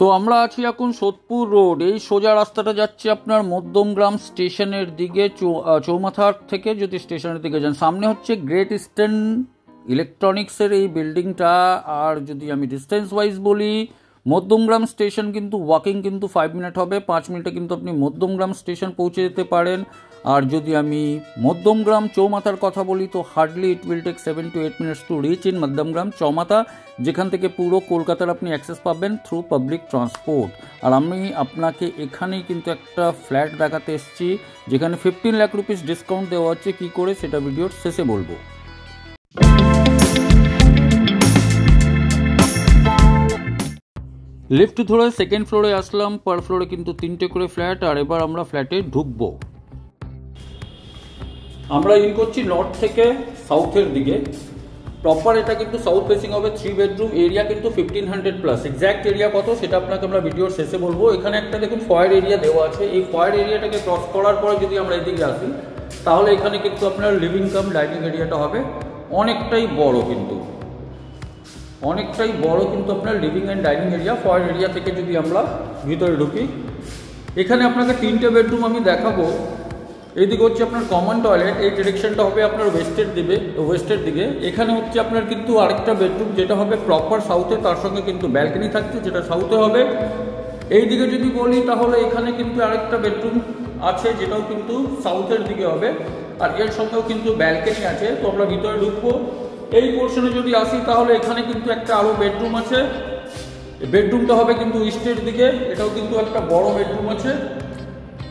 তো আমরা আছি এখন সোদপুর রোড। এই সোজা রাস্তাটা যাচ্ছে আপনার মধ্যমগ্রাম স্টেশনের দিকে, চৌমাথার থেকে যদি স্টেশনের দিকে যান সামনে হচ্ছে গ্রেট ইস্টার্ন ইলেকট্রনিক্সের এই বিল্ডিংটা। আর যদি আমি ডিস্টেন্স ওয়াইজ বলি, মধ্যমগ্রাম স্টেশন কিন্তু ওয়াকিং কিন্তু 5 মিনিট হবে, 5 মিনিটে কিন্তু আপনি মধ্যমগ্রাম স্টেশন পৌঁছে যেতে পারেন। আর যদি আমি মধ্যমগ্রাম চৌমাথার কথা বলি তো hardly it will take 7 to 8 minutes to reach in Madhyamgram Chowmatha, যেখান থেকে পুরো কলকাতার আপনি অ্যাক্সেস পাবেন থ্রু পাবলিক ট্রান্সপোর্ট। আর আমি আপনাকে এখানেই কিন্তু একটা ফ্ল্যাট দেখাতে এসেছি যেখানে 15 লাখ রুপিস ডিসকাউন্ট দেওয়া হচ্ছে। কী করে সেটা ভিডিওর শেষে বলবো। লিফট ধরে সেকেন্ড ফ্লোরে আসলাম। পার ফ্লোরে কিন্তু 3টে করে ফ্ল্যাট। আর এবার আমরা ফ্ল্যাটে ঢুকবো। আমরা ইন করছি নর্থ থেকে সাউথের দিকে। প্রপার এটা কিন্তু সাউথ ফেসিং হবে, 3 বেডরুম, এরিয়া কিন্তু 1500+। এক্স্যাক্ট এরিয়া কত সেটা আপনাকে আমরা ভিডিওর শেষে বলবো। এখানে একটা দেখুন ফয়ার এরিয়া দেওয়া আছে। এই ফয়ার এরিয়াটাকে ক্রস করার পরে যদি আমরা এদিকে আসি তাহলে এখানে কিন্তু আপনার লিভিং কাম ডাইনিং এরিয়াটা হবে। অনেকটাই বড় কিন্তু আপনার living and dining area. Foyer area থেকে যদি আমরা ভিতরে ঢুকি, এখানে আপনাকে 3টে বেডরুম আমি দেখাবো। এইদিকে হচ্ছে আপনার কমন টয়লেট, এই ডিরেকশনটা হবে আপনার ওয়েস্টের দিকে। এখানে হচ্ছে আপনার কিন্তু আরেকটা বেডরুম যেটা হবে প্রপার সাউথে, তার সঙ্গে কিন্তু ব্যালকনি থাকছে যেটা সাউথে হবে। এই দিকে যদি বলি তাহলে এখানে কিন্তু আরেকটা বেডরুম আছে যেটাও কিন্তু সাউথের দিকে হবে, আর এর সঙ্গেও কিন্তু ব্যালকনি আছে। তো আমরা ভিতরে ঢুকবো। এই পোর্শনে যদি আসি তাহলে এখানে কিন্তু একটা আরও বেডরুম আছে। বেডরুমটা হবে কিন্তু ইস্টের দিকে, এটাও কিন্তু একটা বড় বেডরুম আছে।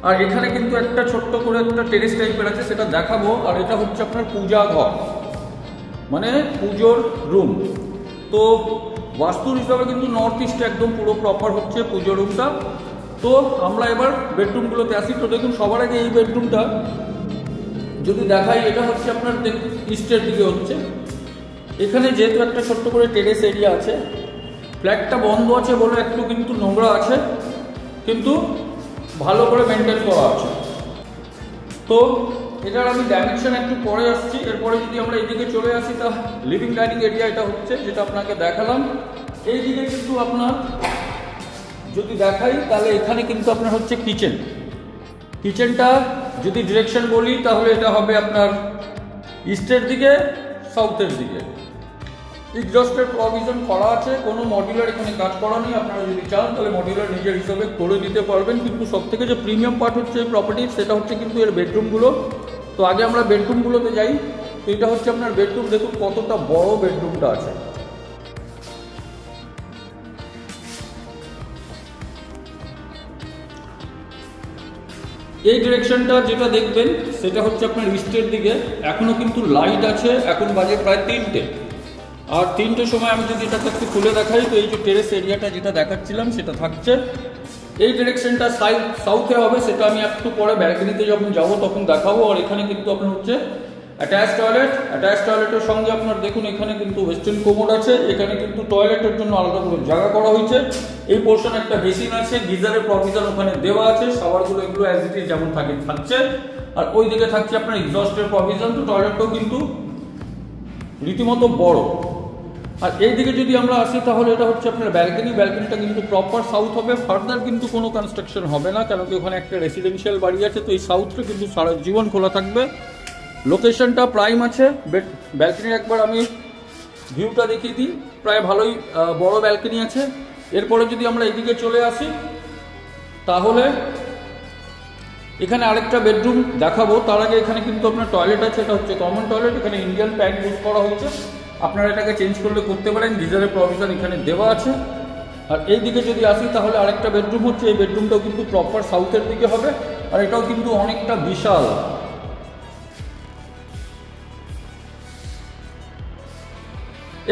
আর এখানে কিন্তু একটা ছোট্ট করে একটা টেরেস টাইপের আছে, সেটা দেখাবো। আর এটা হচ্ছে আপনার পূজা ঘর, মানে পুজোর রুম। তো বাস্তুর হিসাবে কিন্তু নর্থ ইস্টে একদম পুরো প্রপার হচ্ছে পুজোর রুমটা। তো আমরা এবার বেডরুমগুলোতে আসি। তো দেখুন সবার আগে এই বেডরুমটা যদি দেখাই, এটা হচ্ছে আপনার ইস্টের দিকে হচ্ছে। এখানে যেহেতু একটা ছোট্ট করে টেরেস এরিয়া আছে, ফ্ল্যাটটা বন্ধ আছে বলে একটু কিন্তু নোংরা আছে, কিন্তু ভালো করে মেনটেন করা আছে। তো এটার আমি ডাইমেনশন একটু পরে আসছি। এরপরে যদি আমরা এইদিকে চলে আসি তা লিভিং ডাইনিং এরিয়া এটা হচ্ছে যেটা আপনাকে দেখালাম। এইদিকে কিন্তু আপনার যদি দেখাই তাহলে এখানে কিন্তু আপনার হচ্ছে কিচেনটা যদি ডিরেকশন বলি তাহলে এটা হবে আপনার ইস্টের দিকে, সাউথের দিকে। এক্সস্টের প্রভিশন করা আছে, কোনো মডিউলার এখানে কাজ করা নেই। আপনারা যদি চান তাহলে মডিউলার নিজের হিসাবে করে দিতে পারবেন। কিন্তু সবথেকে যে প্রিমিয়াম পার্ট হচ্ছে এই প্রপার্টির, সেটা হচ্ছে কিন্তু এর বেডরুমগুলো। তো আগে আমরা বেডরুমগুলোতে যাই। তো এটা হচ্ছে আপনার বেডরুম। দেখুন কতটা বড় বেডরুমটা আছে। এই ডিরেকশনটা যেটা দেখবেন সেটা হচ্ছে আপনার ইস্টের দিকে। এখনো কিন্তু লাইট আছে, এখন বাজে প্রায় 3টে। আর 3টের সময় আমি যদি এটাকে একটু খুলে দেখাই তো এই যে টেরেস এরিয়াটা যেটা দেখাচ্ছিলাম সেটা থাকছে। এই ডিরেকশনটা সাউথে হবে, সেটা আমি একটু পরে ব্যালকনিতে যখন যাবো তখন দেখাবো। আর এখানে কিন্তু আপনার হচ্ছে অ্যাটাচ টয়লেটের সঙ্গে আপনার দেখুন এখানে কিন্তু ওয়েস্টার্ন কোমোড আছে। এখানে কিন্তু টয়লেটের জন্য আলাদা করে জায়গা করা হয়েছে। এই পোর্শনে একটা বেসিন আছে, গিজারের প্রভিশন ওখানে দেওয়া আছে, শাওয়ারগুলো এগুলো অ্যাজ ইট ইজ যেমন থাকছে। আর ওই দিকে থাকছে আপনার এক্সস্টের প্রভিশন। তো টয়লেটটাও কিন্তু রীতিমতো বড়। আর এই দিকে যদি আমরা আসি তাহলে এটা হচ্ছে আপনার ব্যালকনিটা কিন্তু প্রপার সাউথ হবে। ফার্দার কিন্তু কোনো কনস্ট্রাকশন হবে না, কেন কি ওখানে একটা রেসিডেন্সিয়াল বাড়ি আছে। তো এই সাউথটা কিন্তু সারা জীবন খোলা থাকবে। লোকেশনটা প্রাইম আছে। ব্যালকনির একবার আমি ভিউটা দেখিয়ে দিই। প্রায় ভালোই বড় ব্যালকনি আছে। এরপরে যদি আমরা এদিকে চলে আসি তাহলে এখানে আরেকটা বেডরুম দেখাবো। তার আগে এখানে কিন্তু আপনার টয়লেট আছে, এটা হচ্ছে কমন টয়লেট। এখানে ইন্ডিয়ান প্যান্ট ইউজ করা হয়েছে, আপনারা এটাকে চেঞ্জ করলে করতে পারেন। গিজারের প্রভিশন এখানে দেওয়া আছে। আর এই দিকে যদি আসি তাহলে আরেকটা বেডরুম হচ্ছে। এই বেডরুমটাও কিন্তু প্রপার সাউথের দিকে হবে। আর এটাও কিন্তু অনেকটা বিশাল।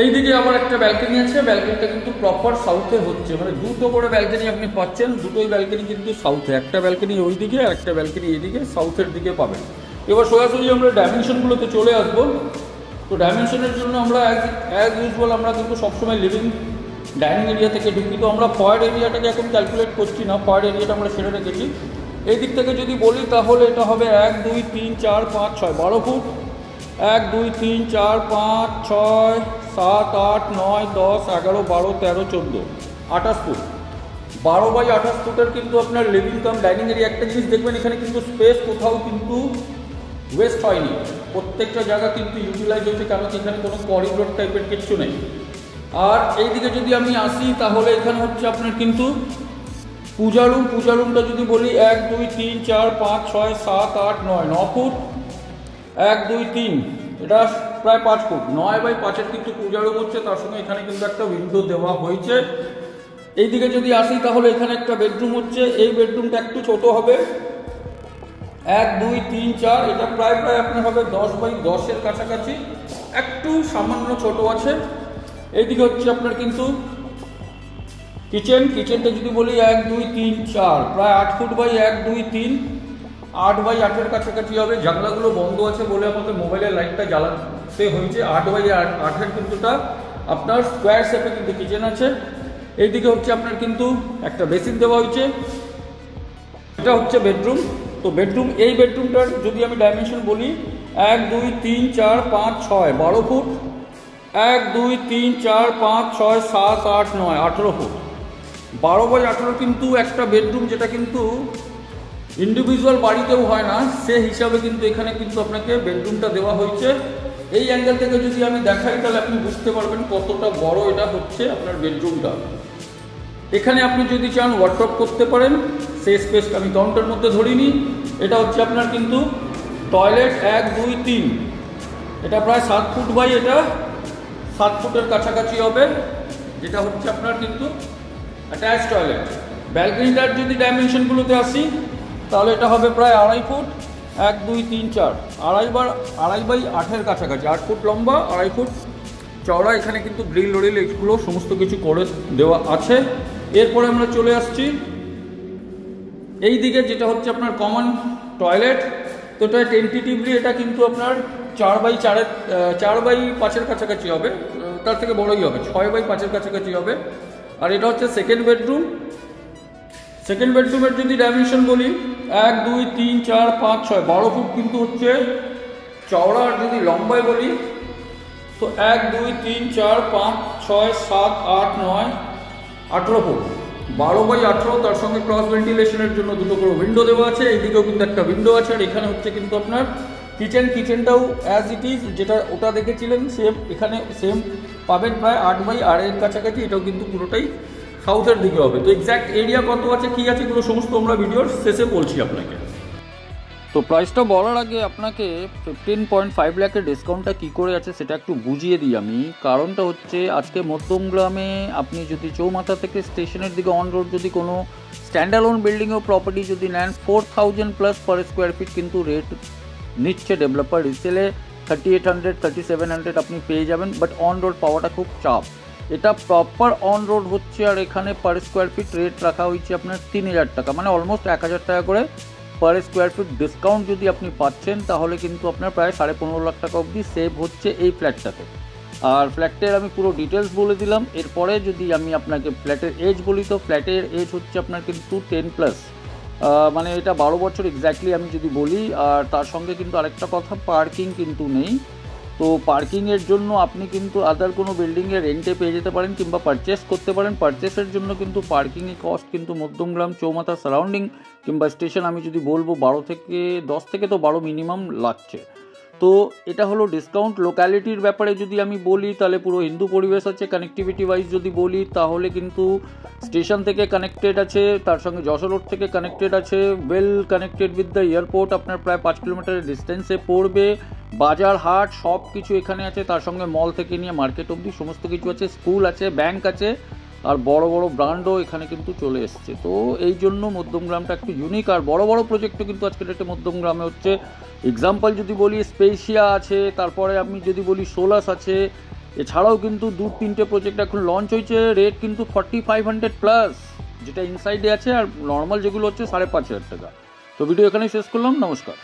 এই দিকে আবার একটা ব্যালকনি আছে। ব্যালকনিটা কিন্তু প্রপার সাউথে হচ্ছে, মানে 2টো করে ব্যালকনি আপনি পাচ্ছেন। দুটোই ব্যালকনি কিন্তু সাউথে, একটা ব্যালকনি ওই দিকে আর একটা ব্যালকনি এইদিকে সাউথের দিকে পাবেন। এবার সোজাসুজি আমরা ডাইমেনশনগুলোতে চলে আসবো। তো ডাইমেনশনের জন্য আমরা অ্যাজ ইউজুয়াল আমরা কিন্তু সবসময় লিভিং ডাইনিং এরিয়া থেকে ঢুকি। তো আমরা ফয়ার এরিয়াটাকে এখন ক্যালকুলেট করছি না, ফয়ার এরিয়াটা আমরা সেরে রেখেছি। এই দিক থেকে যদি বলি তাহলে এটা হবে 1 2 3 4 5 6 12 ফুট। 1 2 3 4 5 6 7 8 9 10 11 12 13 14 28 ফুট। 12x28 ফুটের কিন্তু আপনার লিভিং কাম ডাইনিং এরিয়া। একটা জিনিস দেখবেন, এখানে কিন্তু স্পেস কোথাও কিন্তু ওয়েস্ট হয়নি, প্রত্যেকটা জায়গা কিন্তু ইউটিলাইজ হয়েছে, কারণ এখানে কোনো করিডোর টাইপের কিচ্ছু নেই। আর এইদিকে যদি আমি আসি তাহলে এখানে হচ্ছে আপনার কিন্তু পূজা রুমটা যদি বলি 1 2 3 4 5 6 7 8 9 9 ফুট, 1 2 3, এটা প্রায় 5 ফুট, 9x5 কিন্তু পূজা রুম হচ্ছে। তার সঙ্গে এখানে কিন্তু একটা উইন্ডো দেওয়া হয়েছে। এইদিকে যদি আসি তাহলে এখানে একটা বেডরুম হচ্ছে, এই বেডরুমটা একটু ছোট হবে, 1 2 3 4, এটা প্রায় আপনার হবে 10x10 কাছাকাছি, একটু সামান্য ছোট আছে। এইদিকে হচ্ছে আপনার কিন্তু কিচেনটা যদি বলি 1 2 3 4, প্রায় 8 ফুট বাই 1 2 3, 8x8 কাছাকাছি হবে। জানলাগুলো বন্ধ আছে বলে আমাকে মোবাইলের লাইটটা জ্বালাতে হয়েছে। 8x8 কিন্তু আপনার স্কোয়ার শেপে কিন্তু কিচেন আছে। এইদিকে হচ্ছে আপনার কিন্তু একটা বেসিন দেওয়া হয়েছে, এটা হচ্ছে বেডরুম। তো এই বেডরুমটার যদি আমি ডাইমেনশন বলি 1 2 3 4 5 6 12 ফুট, 1 2 3 4 5 6 7 8 9 18 ফুট, 12x18 কিন্তু একটা বেডরুম, যেটা কিন্তু ইন্ডিভিজুয়াল বাড়িতেও হয় না, সে হিসাবে কিন্তু এখানে কিন্তু আপনাকে বেডরুমটা দেওয়া হয়েছে। এই অ্যাঙ্গেল থেকে যদি আমি দেখাই তাহলে আপনি বুঝতে পারবেন কতটা বড় এটা হচ্ছে আপনার বেডরুমটা। এখানে আপনি যদি চান ওয়ার্ডরোব করতে পারেন, সেই স্পেসটা আমি কাউন্টার মধ্যে ধরিনি। এটা হচ্ছে আপনার কিন্তু টয়লেট 1 2 3, এটা প্রায় 7 ফুট বাই এটা 7 ফুটের কাছাকাছি হবে, যেটা হচ্ছে আপনার কিন্তু অ্যাটাচ টয়লেট। ব্যালকনিটার যদি ডাইমেনশনগুলোতে আসি তাহলে এটা হবে প্রায় 2.5 ফুট, 1 2 3 4, 2.5x8 কাছাকাছি, 8 ফুট লম্বা, 2.5 ফুট চওড়া। এখানে কিন্তু গ্রিল এগুলো সমস্ত কিছু করে দেওয়া আছে। এরপরে আমরা চলে আসছি এই দিকে, যেটা হচ্ছে আপনার কমন টয়লেট। তো এটা টেন্টেটিভলি এটা কিন্তু আপনার 4x5 কাছাকাছি হবে, তার থেকে বড়ই হবে, 6x5 কাছাকাছি হবে। আর এটা হচ্ছে সেকেন্ড বেডরুমের যদি ডাইমেনশন বলি 1 2 3 4 5 6, 12 ফুট কিন্তু হচ্ছে চওড়া। আর যদি লম্বায় বলি তো 1 2 3 4 5 6 7 8 9 18 ফুট, 12x18। তার সঙ্গে ক্রস ভেন্টিলেশনের জন্য দুটো করে উইন্ডো দেওয়া আছে, এইদিকেও কিন্তু একটা উইন্ডো আছে। আর এখানে হচ্ছে কিন্তু আপনার কিচেনটাও অ্যাজ ইট ইজ, যেটা ওটা দেখেছিলেন সেম এখানে সেম পাবেন, প্রায় 8x8 কাছাকাছি। এটাও কিন্তু পুরোটাই সাউথের দিকে হবে। তো এক্স্যাক্ট এরিয়া কত আছে কি আছে এগুলো সমস্ত আমরা ভিডিওর শেষে বলছি আপনাকে। তো প্রাইসটা বলার আগে আপনাকে 15.5 লাখের ডিসকাউন্টটা কী করে আছে সেটা একটু বুঝিয়ে দিই আমি। কারণটা হচ্ছে আজকে মধ্যমগ্রামে আপনি যদি চৌমাথা থেকে স্টেশনের দিকে অন রোড যদি কোনো স্ট্যান্ডালোন বিল্ডিং ও প্রপার্টি যদি নেন 4000+ পার স্কোয়ার ফিট কিন্তু রেট নিচ্ছে ডেভেলপার। রিসেলে 3800 3700 আপনি পেয়ে যাবেন, বাট অন রোড পাওয়াটা খুব চাপ। এটা প্রপার অন রোড হচ্ছে, আর এখানে পার স্কোয়ার ফিট রেট রাখা হয়েছে আপনার 3000 টাকা, মানে অলমোস্ট 1000 টাকা করে পার স্কোয়ার ফিট ডিসকাউন্ট যদি আপনি পাচ্ছেন, তাহলে কিন্তু আপনার প্রায় 15.5 লাখ টাকা অবধি সেভ হচ্ছে এই ফ্ল্যাটটাতে। আর ফ্ল্যাটের আমি পুরো ডিটেলস বলে দিলাম। এরপরে যদি আমি আপনাকে ফ্ল্যাটের এজ বলি তো ফ্ল্যাটের এজ হচ্ছে আপনার কিন্তু 10+, মানে এটা 12 বছর এক্স্যাক্টলি আমি যদি বলি। আর তার সঙ্গে কিন্তু আরেকটা কথা, পার্কিং কিন্তু নেই। তো পার্কিংয়ের জন্য আপনি কিন্তু আদার কোনো বিল্ডিংয়ে রেন্টে পেয়ে যেতে পারেন কিংবা পারচেস করতে পারেন। পারচেসের জন্য কিন্তু পার্কিংয়ের কস্ট কিন্তু মধ্যমগ্রাম চৌমাথা সারাউন্ডিং কিংবা স্টেশন আমি যদি বলবো 10 থেকে তো 12 মিনিমাম লাগছে। তো এটা হলো ডিসকাউন্ট। লোক্যালিটির ব্যাপারে যদি আমি বলি তাহলে পুরো হিন্দু পরিবেশ আছে। কানেক্টিভিটি ওয়াইজ যদি বলি তাহলে কিন্তু স্টেশন থেকে কানেক্টেড আছে, তার সঙ্গে যশোর রোড থেকে কানেক্টেড আছে, well connected with the airport, আপনার প্রায় 5 কিলোমিটারের ডিস্টেন্সে পড়বে। বাজার হাট সব কিছু এখানে আছে, তার সঙ্গে মল থেকে নিয়ে মার্কেট অবধি সমস্ত কিছু আছে, স্কুল আছে, ব্যাংক আছে, আর বড় বড় ব্র্যান্ডও এখানে কিন্তু চলে এসছে। তো এই জন্য মধ্যমগ্রামটা একটু ইউনিক। আর বড় বড় প্রজেক্টও কিন্তু আজকের ডেটে মধ্যমগ্রামে হচ্ছে। এক্সাম্পল যদি বলি স্পেশিয়া আছে, তারপরে আমি যদি বলি সোলাস আছে, এছাড়াও কিন্তু 2-3টে প্রজেক্ট এখন লঞ্চ হয়েছে। রেট কিন্তু 4500+, যেটা ইনসাইডে আছে, আর নর্মাল যেগুলো হচ্ছে 5500 টাকা। তো ভিডিও এখানেই শেষ করলাম, নমস্কার।